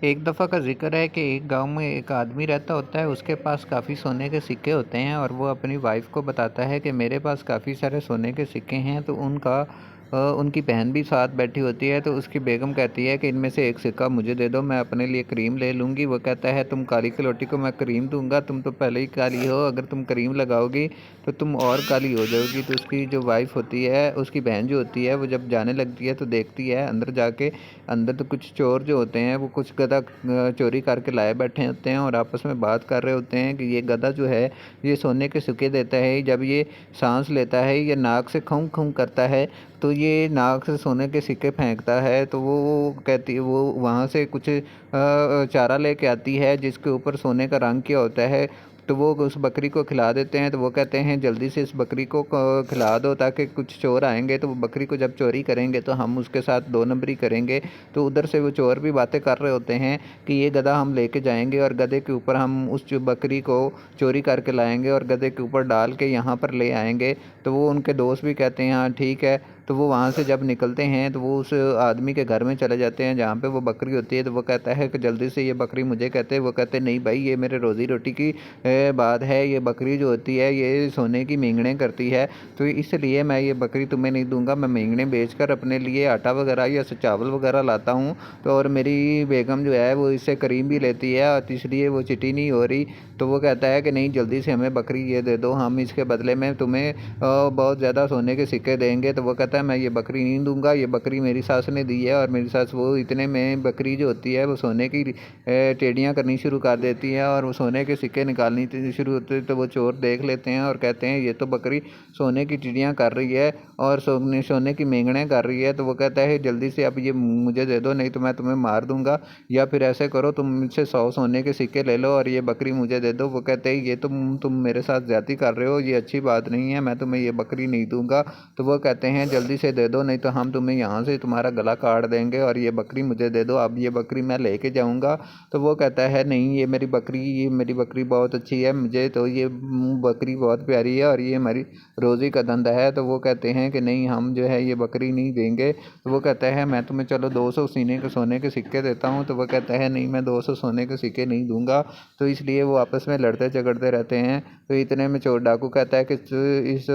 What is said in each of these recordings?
एक दफ़ा का ज़िक्र है कि एक गाँव में एक आदमी रहता होता है, उसके पास काफ़ी सोने के सिक्के होते हैं और वो अपनी वाइफ़ को बताता है कि मेरे पास काफ़ी सारे सोने के सिक्के हैं। तो उनकी बहन भी साथ बैठी होती है, तो उसकी बेगम कहती है कि इनमें से एक सिक्का मुझे दे दो, मैं अपने लिए क्रीम ले लूँगी। वो कहता है तुम काली कलौटी को मैं क्रीम दूँगा, तुम तो पहले ही काली हो, अगर तुम क्रीम लगाओगी तो तुम और काली हो जाओगी। तो उसकी जो वाइफ़ होती है, उसकी बहन जो होती है, वो जब जाने लगती है तो देखती है अंदर जाके, अंदर तो कुछ चोर जो होते हैं वो कुछ गधा चोरी करके लाए बैठे होते हैं और आपस में बात कर रहे होते हैं कि ये गधा जो है ये सोने के सिक्के देता है, जब ये सांस लेता है या नाक से खौं खौं करता है तो ये नाक से सोने के सिक्के फेंकता है। तो वो कहती है, वो वहाँ से कुछ चारा लेके आती है जिसके ऊपर सोने का रंग किया होता है। तो वो उस बकरी को खिला देते हैं। तो वो कहते हैं जल्दी से इस बकरी को खिला दो, ताकि कुछ चोर आएंगे तो वो बकरी को जब चोरी करेंगे तो हम उसके साथ दो नंबरी करेंगे। तो उधर से वो चोर भी बातें कर रहे होते हैं कि ये गधा हम लेके जाएंगे और गधे के ऊपर हम उस जो बकरी को चोरी करके लाएंगे और गधे के ऊपर डाल के यहाँ पर ले आएंगे। तो वो उनके दोस्त भी कहते हैं हाँ ठीक है। तो वो वहाँ से जब निकलते हैं तो वो उस आदमी के घर में चले जाते हैं जहाँ पे वो बकरी होती है। तो वो कहता है कि जल्दी से ये बकरी मुझे कहते हैं। वो कहते नहीं भाई, ये मेरे रोज़ी रोटी की बात है, ये बकरी जो होती है ये सोने की मेंगने करती है, तो इसलिए मैं ये बकरी तुम्हें नहीं दूंगा। मैं मेंगने बेचकर अपने लिए आटा वगैरह या चावल वगैरह लाता हूँ। तो और मेरी बेगम जो है वो इससे करीम भी लेती है और इसलिए वो चिटी नहीं हो रही। तो वो कहता है कि नहीं, जल्दी से हमें बकरी ये दे दो, हम इसके बदले में तुम्हें बहुत ज़्यादा सोने के सिक्के देंगे। तो वो कहता है मैं ये बकरी नहीं दूंगा, ये बकरी मेरी सास ने दी है और मेरी सास वो इतने में बकरी जो होती है वो सोने की टेढ़ियाँ करनी शुरू कर देती है और वो सोने के सिक्के निकालनी शुरू होते हैं। तो वो चोर देख लेते हैं और कहते हैं ये तो बकरी सोने की टिड्डियाँ कर रही है और सोने की मेंगने कर रही है। तो वो कहता है जल्दी से अब ये मुझे दे दो, नहीं तो मैं तुम्हें मार दूंगा, या फिर ऐसे करो तुम मुझसे 100 सोने के सिक्के ले लो और ये बकरी मुझे दे दो। वो कहते हैं ये तुम मेरे साथ ज्यादती कर रहे हो, ये अच्छी बात नहीं है, मैं तुम्हें ये बकरी नहीं दूंगा। तो वो कहते हैं जल्दी से दे दो, नहीं तो हम तुम्हें यहाँ से तुम्हारा गला काट देंगे और ये बकरी मुझे दे दो, अब ये बकरी मैं लेके जाऊँगा। तो वो कहता है नहीं, ये मेरी बकरी बहुत अच्छी है, मुझे तो ये बकरी बहुत प्यारी है और ये हमारी रोज़ी का धंधा है। तो वो कहते हैं कि नहीं, हम जो है ये बकरी नहीं देंगे। तो वो कहता है मैं तुम्हें चलो 200 सोने के सिक्के देता हूँ। तो वो कहता है नहीं, मैं 200 सोने के सिक्के नहीं दूंगा। तो इसलिए वो आपस में लड़ते झगड़ते रहते हैं। तो इतने में चोर डाकू कहता है कि इस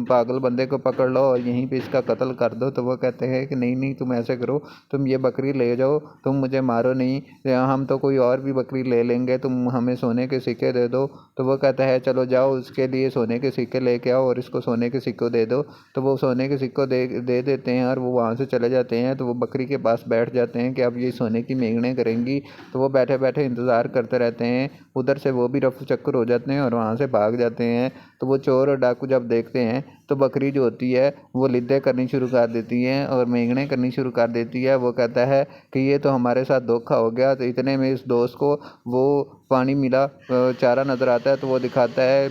पागल बंदे को पकड़ लो और यहीं पे इसका कत्ल कर दो। तो वो कहते हैं कि नहीं नहीं, तुम ऐसे करो, तुम ये बकरी ले जाओ, तुम मुझे मारो नहीं, हम तो कोई और भी बकरी ले लेंगे, तुम हमें सोने के सिक्के दे दो। तो वो कहता है चलो जाओ, उसके लिए सोने के सिक्के लेके आओ और इसको सोने के सिक्के दे दो। तो वो सोने के सिक्के दे देते हैं और वो वहाँ से चले जाते हैं। तो वो बकरी के पास बैठ जाते हैं कि अब ये सोने की मेंगने करेंगी। तो वो बैठे बैठे इंतज़ार करते रहते हैं। उधर से वो भी रफू चक्कर हो जाते हैं और वहाँ से भाग जाते हैं। तो वो चोर और डाकू जब देखते हैं तो बकरी जो होती है वो लिद्दे करनी शुरू कर देती है और मेंगने करनी शुरू कर देती है। वो कहता है कि ये तो हमारे साथ धोखा हो गया। तो इतने में इस दोस्त को वो पानी मिला चारा नज़र आता है। तो वो दिखाता है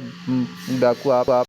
डाकू आप